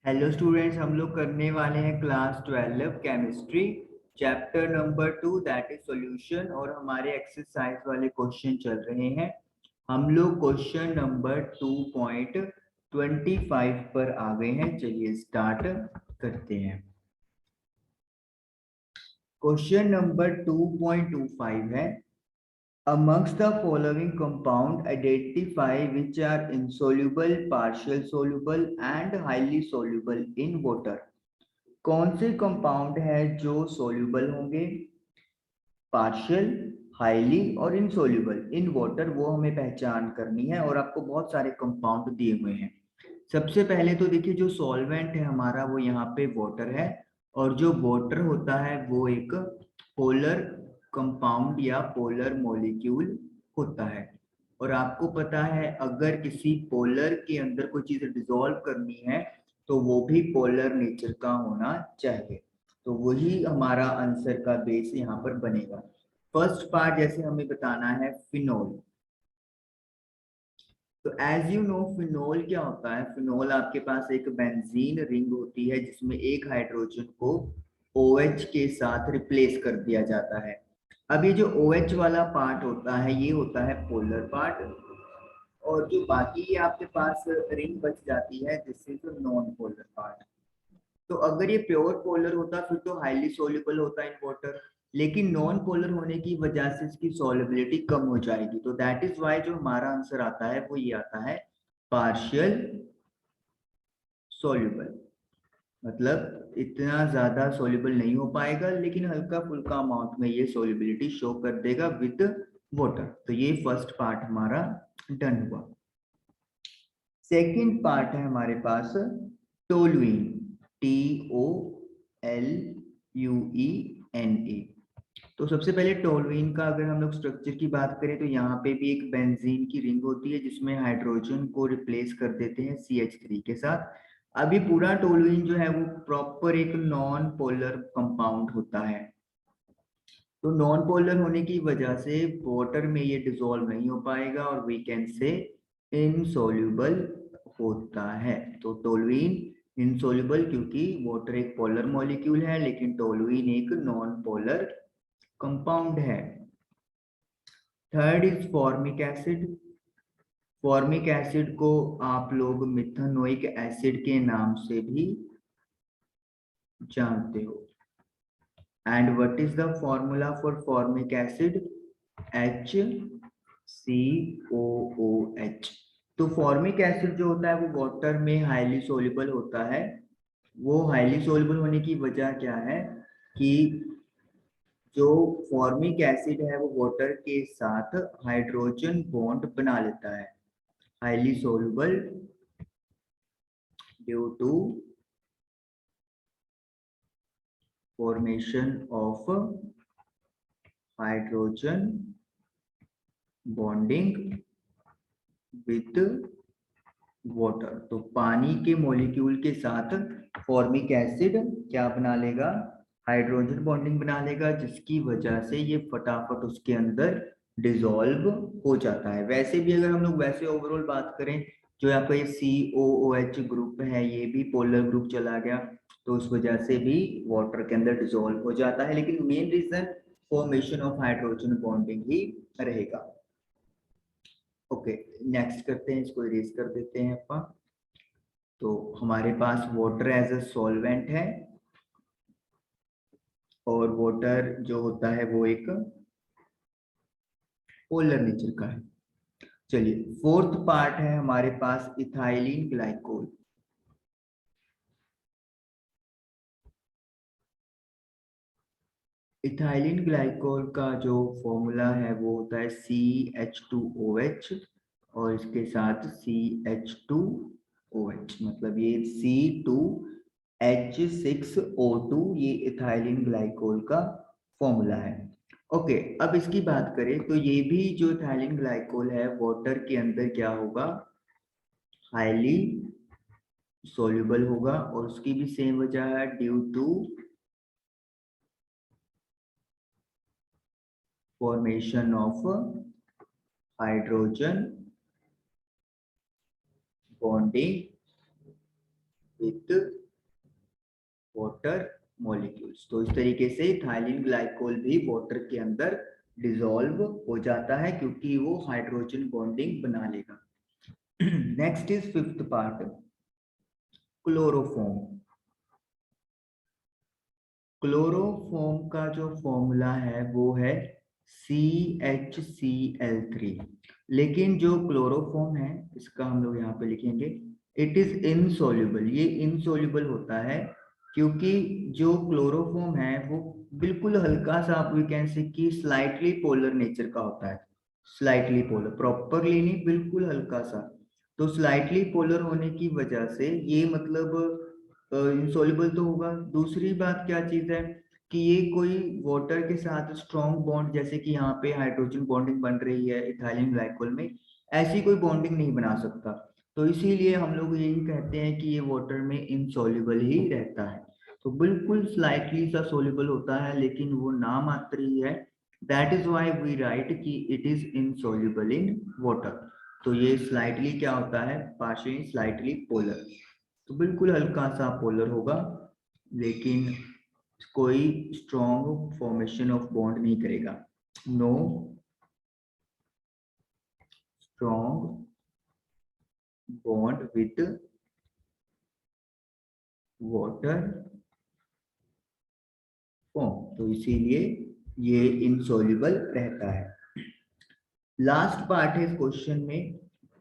Hello students, हम लोग करने वाले हैं class 12 chemistry chapter number 2 that is solution. और हमारे एक्सरसाइज वाले क्वेश्चन चल रहे हैं। हम लोग क्वेश्चन नंबर 2.25 पर आ गए हैं। चलिए स्टार्ट करते हैं। क्वेश्चन नंबर 2.25 है, amongst the following compound identify which are insoluble, partial soluble and highly soluble in water। कौन से कंपाउंड है जो सोल्यूबल होंगे, पार्शियल, हाईली और इनसोल्यूबल इन वाटर, वो हमें पहचान करनी है। और आपको बहुत सारे कंपाउंड दिए हुए हैं। सबसे पहले तो देखिए, जो सॉल्वेंट है हमारा वो यहाँ पे वाटर है। और जो वाटर होता है वो एक पोलर कंपाउंड या पोलर मॉलिक्यूल होता है। और आपको पता है, अगर किसी पोलर के अंदर कोई चीज डिसॉल्व करनी है तो वो भी पोलर नेचर का होना चाहिए। तो वही हमारा आंसर का बेस यहाँ पर बनेगा। फर्स्ट पार्ट जैसे हमें बताना है फिनोल। तो एज यू नो, फिनोल क्या होता है? फिनोल आपके पास एक बेंजीन रिंग होती है जिसमें एक हाइड्रोजन को OH के साथ रिप्लेस कर दिया जाता है। अब ये जो OH वाला पार्ट होता है ये होता है पोलर पार्ट। और जो बाकी ये आपके पास रिंग बच जाती है this is non polar part. तो अगर ये प्योर पोलर होता फिर तो हाईली सोल्यूबल होता इन वाटर, लेकिन नॉन पोलर होने की वजह से इसकी सॉल्युबिलिटी कम हो जाएगी। तो दैट इज वाई जो हमारा आंसर आता है वो ये आता है पार्शियल सोल्यूबल। मतलब इतना ज्यादा सोल्यूबल नहीं हो पाएगा, लेकिन हल्का फुल्का अमाउंट में ये सोल्युबिलिटी शो कर देगा विद वाटर। तो ये फर्स्ट पार्ट हमारा डन हुआ। सेकेंड पार्ट है हमारे पास टोलुइन, TOLUENA। तो सबसे पहले टोलुइन का अगर हम लोग स्ट्रक्चर की बात करें तो यहाँ पे भी एक बेंजीन की रिंग होती है जिसमें हाइड्रोजन को रिप्लेस कर देते हैं CH3 के साथ। अभी पूरा टोलुइन जो है वो प्रॉपर एक नॉन पोलर कंपाउंड होता है। तो नॉन पोलर होने की वजह से वाटर में ये डिसॉल्व नहीं हो पाएगा और वी कैन से इनसोल्यूबल होता है। तो टोलुइन इनसोल्यूबल क्योंकि वाटर एक पोलर मॉलिक्यूल है, लेकिन टोलुइन एक नॉन पोलर कंपाउंड है। Third is formic acid. Formic acid को आप लोग मिथेनोइक एसिड के नाम से भी जानते हो। And what is the formula for formic acid? HCOOH। तो फॉर्मिक एसिड जो होता है वो वाटर में हाईली सोल्यूबल होता है। वो हाईली सोल्यूबल होने की वजह क्या है कि जो फॉर्मिक एसिड है वो वाटर के साथ हाइड्रोजन बॉन्ड बना लेता है। Highly soluble due to formation of hydrogen bonding with water. तो पानी के मॉलिक्यूल के साथ फॉर्मिक एसिड क्या बना लेगा? हाइड्रोजन बॉन्डिंग बना लेगा, जिसकी वजह से ये फटाफट उसके अंदर डिसॉल्व हो जाता है। वैसे भी अगर हम लोग वैसे ओवरऑल बात करें, जो आपका ये COOH ग्रुप है ये भी पोलर ग्रुप चला गया, तो उस वजह से भी वाटर के अंदर डिसॉल्व हो जाता है। लेकिन main reason formation of hydrogen bonding ही रहेगा। ओके, नेक्स्ट करते हैं, इसको इरेज कर देते हैं अपन। तो हमारे पास वाटर एज अ सॉल्वेंट है और वाटर जो होता है वो एक पोलर नेचर का है। चलिए फोर्थ पार्ट है हमारे पास इथाइलिन ग्लाइकोल। इथाइलिन ग्लाइकोल का जो फॉर्मूला है वो होता है CH2OH और इसके साथ CH2OH, मतलब ये C2H6O2, ये इथाइलिन ग्लाइकोल का फॉर्मूला है। ओके, अब इसकी बात करें तो ये भी जो इथाइलिन ग्लाइकोल है वाटर के अंदर क्या होगा? हाईली सोल्यूबल होगा। और उसकी भी सेम वजह है, due to formation of hydrogen bonding with water molecules. तो इस तरीके से इथाइलिन ग्लाइकोल भी वाटर के अंदर डिसॉल्व हो जाता है क्योंकि वो हाइड्रोजन बॉन्डिंग बना लेगा। Next is fifth part, chloroform. Chloroform का जो फॉर्मूला है वो है CHCl3। लेकिन जो क्लोरोफॉर्म है इसका हम लोग यहाँ पे लिखेंगे इट इज इनसोल्यूबल। ये इनसोल्यूबल होता है क्योंकि जो क्लोरोफॉर्म है वो बिल्कुल हल्का सा, आप वी कैन से कि स्लाइटली पोलर नेचर का होता है। स्लाइटली पोलर, प्रॉपरली नहीं, बिल्कुल हल्का सा। तो स्लाइटली पोलर होने की वजह से ये मतलब इंसॉल्युबल तो होगा। दूसरी बात क्या चीज है कि ये कोई वाटर के साथ स्ट्रॉन्ग बॉन्ड, जैसे कि यहाँ पे हाइड्रोजन बॉन्डिंग बन रही है इथाइलिन ग्लाइकोल में, ऐसी कोई बॉन्डिंग नहीं बना सकता। तो इसीलिए हम लोग यही कहते हैं कि ये वाटर में इनसॉल्युबल ही रहता है। तो बिल्कुल स्लाइटली सा सोल्यूबल होता है, लेकिन वो नाम मात्र ही है। That is why we write कि it is insoluble in water. तो ये स्लाइटली क्या होता है, पार्शियली स्लाइटली पोलर। तो बिल्कुल हल्का सा पोलर होगा, लेकिन कोई स्ट्रॉन्ग फॉर्मेशन ऑफ बॉन्ड नहीं करेगा। No strong bond with water form, तो इसीलिए ये इनसॉल्युबल रहता है। लास्ट पार्ट है इस क्वेश्चन में,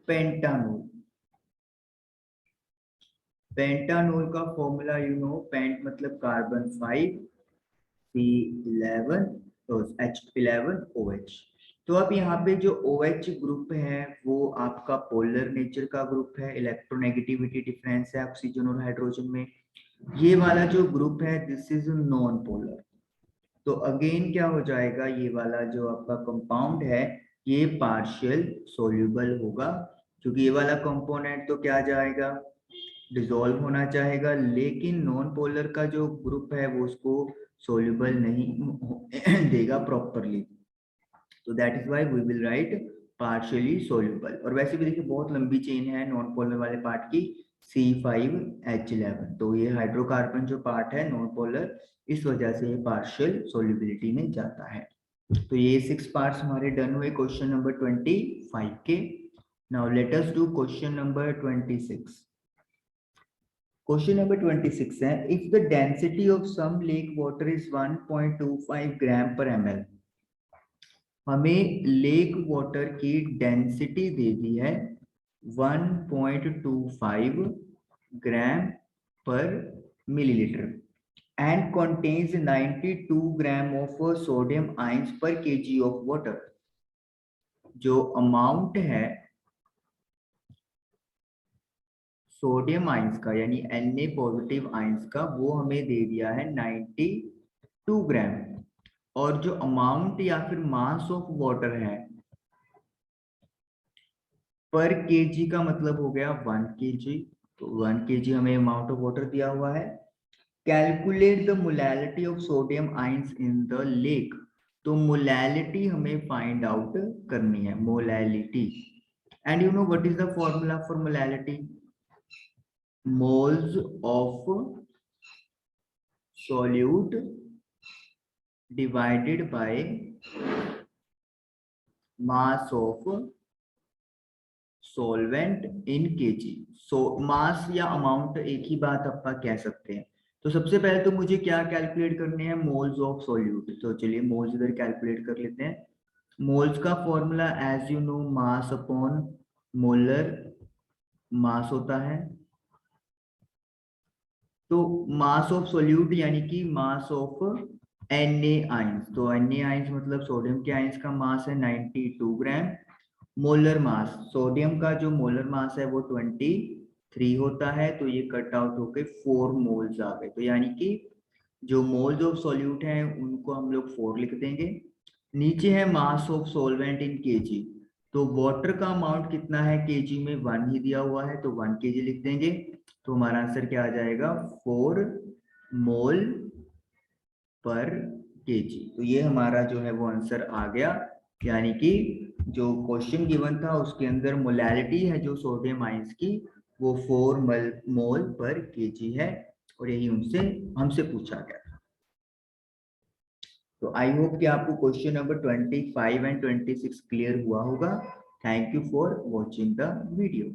पेंटानोल। पेंटानोल का फॉर्मूला यू नो, पेंट मतलब कार्बन 5, C11 तो H11OH। तो अब यहाँ पे जो OH ग्रुप है वो आपका पोलर नेचर का ग्रुप है, इलेक्ट्रोनेगेटिविटी डिफरेंस है ऑक्सीजन और हाइड्रोजन में। ये वाला जो ग्रुप है दिस इज नॉन पोलर। तो अगेन क्या हो जाएगा, ये वाला जो आपका कंपाउंड है ये पार्शियल सोल्यूबल होगा, क्योंकि ये वाला कंपोनेंट तो क्या जाएगा, डिसॉल्व होना चाहेगा, लेकिन नॉन पोलर का जो ग्रुप है वो उसको सोल्यूबल नहीं देगा प्रॉपरली। तो that is why we will write partially soluble. और वैसे भी देखिए बहुत लंबी चेन है नॉन पोलर वाले पार्ट की, C5H11। तो ये हाइड्रोकार्बन जो पार्ट है नॉन पोलर, इस वजह से ये पार्शियल सोल्यूबिलिटी में जाता है। तो ये 6 पार्ट्स हमारे डन हुए क्वेश्चन नंबर 25 के। Now let us do question number 26। Question number 26 है, if the density of some lake water is 1.25 gram per ml। हमें लेक वाटर की डेंसिटी दे दी है 1.25 gram per millilitre and contains 92 gram of sodium ions per KG of water. जो amount है sodium ions का यानी Na पॉजिटिव आयंस का वो हमें दे दिया है 92 ग्राम। और जो अमाउंट या फिर मास ऑफ वाटर है पर केजी का मतलब हो गया 1 kg। तो 1 kg हमें अमाउंट ऑफ वाटर दिया हुआ है। Calculate the molality of sodium ions in the lake. तो मोलैलिटी हमें फाइंड आउट करनी है, molality. And you know what is the formula for molality, moles of solute divided by mass of solvent in kg। सो मास या amount एक ही बात आपका कह सकते हैं। तो सबसे पहले तो मुझे क्या कैलकुलेट करने हैं, मोल्स ऑफ सोल्यूट। तो चलिए मोल्स इधर कैलकुलेट कर लेते हैं। मोल्स का formula as you know mass upon molar mass होता है। तो मास ऑफ सोल्यूट यानी कि मास ऑफ Na आयंस। तो Na आयंस मतलब सोडियम के आयंस का मास है 92 ग्राम। मोलर मास, सोडियम का जो मोलर मास है वो 23 होता है। तो ये कट आउट होके 4 मोल्स आ गए। तो यानी कि जो मोल्स ऑफ सोल्यूट हैं उनको हम लोग 4 लिख देंगे। नीचे है mass of solvent in KG. तो वाटर का अमाउंट कितना है केजी में, 1 ही दिया हुआ है तो 1 kg लिख देंगे। तो हमारा आंसर क्या आ जाएगा, 4 मोल पर केजी। तो ये हमारा जो है वो आंसर आ गया। यानी कि जो क्वेश्चन गिवन था उसके अंदर मोलैलिटी है जो सोडियम आयंस की वो 4 मोल पर केजी है, और यही उनसे हमसे पूछा गया था। तो आई होप कि आपको क्वेश्चन नंबर 25 एंड 26 क्लियर हुआ होगा। Thank you for watching the video.